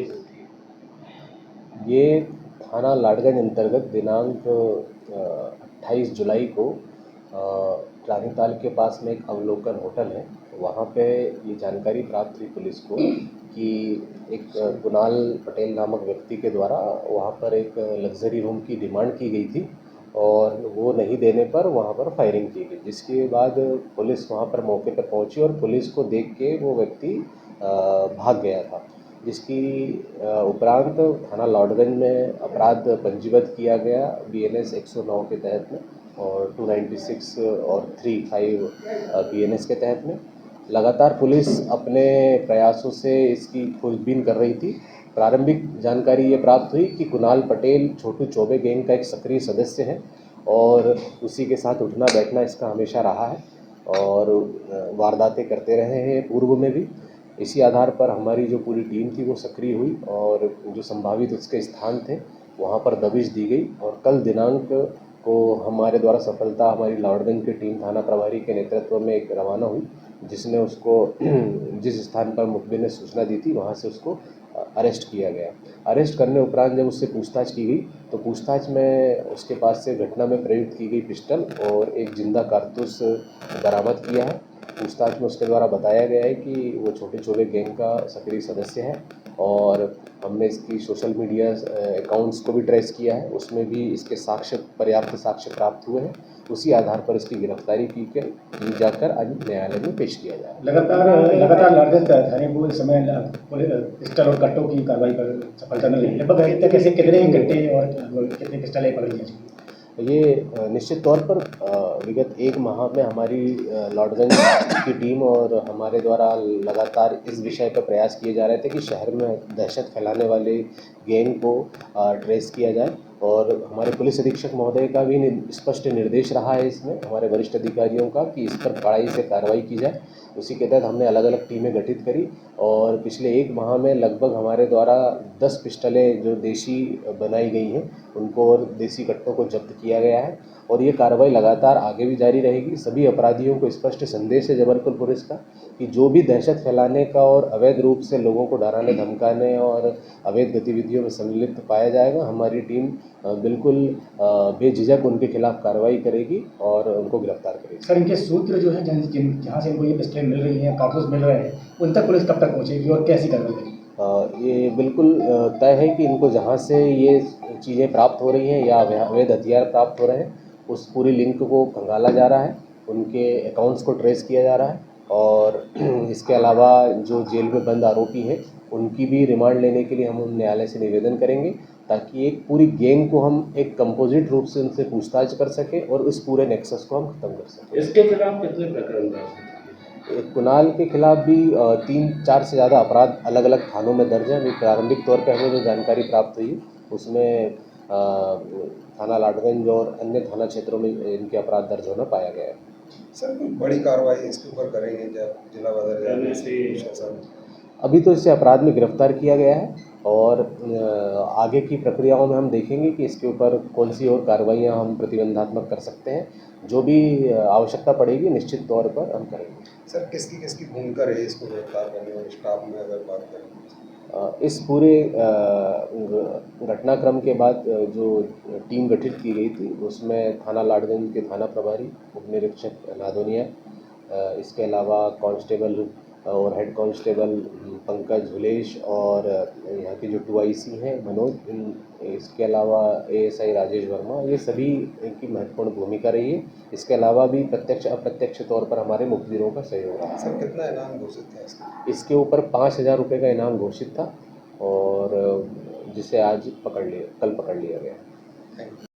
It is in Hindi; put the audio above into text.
कार्रवाई होती है? ये थाना लाडगंज अंतर्गत दिनांक 28 जुलाई को रानीताल के पास में एक अवलोकन होटल है, वहाँ पे ये जानकारी प्राप्त हुई पुलिस को कि एक कुणाल पटेल नामक व्यक्ति के द्वारा वहाँ पर एक लग्जरी रूम की डिमांड की गई थी और वो नहीं देने पर वहाँ पर फायरिंग की गई, जिसके बाद पुलिस वहाँ पर मौके पर पहुँची और पुलिस को देख के वो व्यक्ति भाग गया था, जिसकी उपरांत थाना लाडगंज में अपराध पंजीबद्ध किया गया BNS 109 के तहत में और 296 और 35 BNS के तहत में। लगातार पुलिस अपने प्रयासों से इसकी खोजबीन कर रही थी। प्रारंभिक जानकारी ये प्राप्त हुई कि कुणाल पटेल छोटू चौबे गैंग का एक सक्रिय सदस्य है और उसी के साथ उठना बैठना इसका हमेशा रहा है और वारदातें करते रहे हैं पूर्व में भी। इसी आधार पर हमारी जो पूरी टीम थी वो सक्रिय हुई और जो संभावित उसके स्थान थे वहाँ पर दबिश दी गई और कल दिनांक को हमारे द्वारा सफलता हमारी लाडगंज की टीम थाना प्रभारी के नेतृत्व में एक रवाना हुई, जिसने उसको जिस स्थान पर मुखबिर ने सूचना दी थी वहाँ से उसको अरेस्ट किया गया। अरेस्ट करने उपरांत जब उससे पूछताछ की गई तो पूछताछ में उसके पास से घटना में प्रयुक्त की गई पिस्टल और एक जिंदा कारतूस बरामद किया है। पूछताछ में उसके द्वारा बताया गया है कि वो छोटे चौबे गैंग का सक्रिय सदस्य है और हमने इसकी सोशल मीडिया अकाउंट्स को भी ट्रेस किया है, उसमें भी इसके पर्याप्त साक्ष्य प्राप्त हुए हैं। उसी आधार पर इसकी गिरफ्तारी की जाकर आज न्यायालय में पेश किया जाए। लगातार लाडगंज थाने को इस समय पिस्टल और कट्टों की कार्रवाई पर सफलता मिल रही है। लगभग कैसे कितने घंटे और कितने पिस्टलें पकड़ी गई? ये निश्चित तौर पर विगत एक माह में हमारी लाडगंज की टीम और हमारे द्वारा लगातार इस विषय पर प्रयास किए जा रहे थे कि शहर में दहशत फैलाने वाले गैंग को ट्रेस किया जाए और हमारे पुलिस अधीक्षक महोदय का भी स्पष्ट निर्देश रहा है इसमें हमारे वरिष्ठ अधिकारियों का कि इस पर कड़ाई से कार्रवाई की जाए। उसी के तहत हमने अलग अलग टीमें गठित करी और पिछले एक माह में लगभग हमारे द्वारा 10 पिस्टलें जो देसी बनाई गई हैं उनको और देसी कट्टों को जब्त किया गया है और ये कार्रवाई लगातार आगे भी जारी रहेगी। सभी अपराधियों को स्पष्ट संदेश है जबलपुर पुलिस का कि जो भी दहशत फैलाने का और अवैध रूप से लोगों को डराने धमकाने और अवैध गतिविधियों में संलिप्त पाया जाएगा, हमारी टीम बिल्कुल बेझिझक उनके खिलाफ कार्रवाई करेगी और उनको गिरफ्तार करेगी। सर, इनके सूत्र जो है जहाँ से इनको ये पिस्टलें मिल रही हैं, कारतूस मिल रहे हैं, उन तक पुलिस कब तक पहुँचेगी और कैसी कार्रवाई करेगी? ये बिल्कुल तय है कि इनको जहाँ से ये चीज़ें प्राप्त हो रही हैं या अवैध हथियार प्राप्त हो रहे हैं उस पूरी लिंक को खंगाला जा रहा है, उनके अकाउंट्स को ट्रेस किया जा रहा है और इसके अलावा जो जेल में बंद आरोपी हैं उनकी भी रिमांड लेने के लिए हम न्यायालय से निवेदन करेंगे ताकि एक पूरी गैंग को हम एक कंपोजिट रूप से उनसे पूछताछ कर सकें और इस पूरे नेक्सस को हम खत्म कर सकें। इसके खिलाफ कितने प्रकरण दर्ज? कुणाल के खिलाफ भी 3-4 से ज़्यादा अपराध अलग अलग थानों में दर्ज हैं। अभी प्रारंभिक तौर पे हमें जो जानकारी प्राप्त हुई उसमें थाना लाडगंज और अन्य थाना क्षेत्रों में इनके अपराध दर्ज होना पाया गया है। सर, कोई बड़ी कार्रवाई इसके ऊपर करेंगे जब जिला बदल? अभी तो इसे अपराध में गिरफ्तार किया गया है और आगे की प्रक्रियाओं में हम देखेंगे कि इसके ऊपर कौन सी और कार्रवाइयाँ हम प्रतिबंधात्मक कर सकते हैं। जो भी आवश्यकता पड़ेगी निश्चित तौर पर हम करेंगे। सर, किसकी भूमिका रही इसको गिरफ्तार करने में स्टाफ में अगर बात करें? इस पूरे घटनाक्रम के बाद जो टीम गठित की गई थी उसमें थाना लाडगंज के थाना प्रभारी उप निरीक्षक नादोनिया, इसके अलावा कांस्टेबल और हेड कांस्टेबल पंकज हुलेश और यहाँ के जो 2IC हैं मनोज, इसके अलावा ASI राजेश वर्मा, ये सभी इनकी महत्वपूर्ण भूमिका रही है। इसके अलावा भी प्रत्यक्ष अप्रत्यक्ष तौर पर हमारे मुखबिरों का सहयोग रहा। सर, कितना इनाम घोषित था इसके ऊपर 5000 रुपये का इनाम घोषित था और जिसे आज कल पकड़ लिया गया।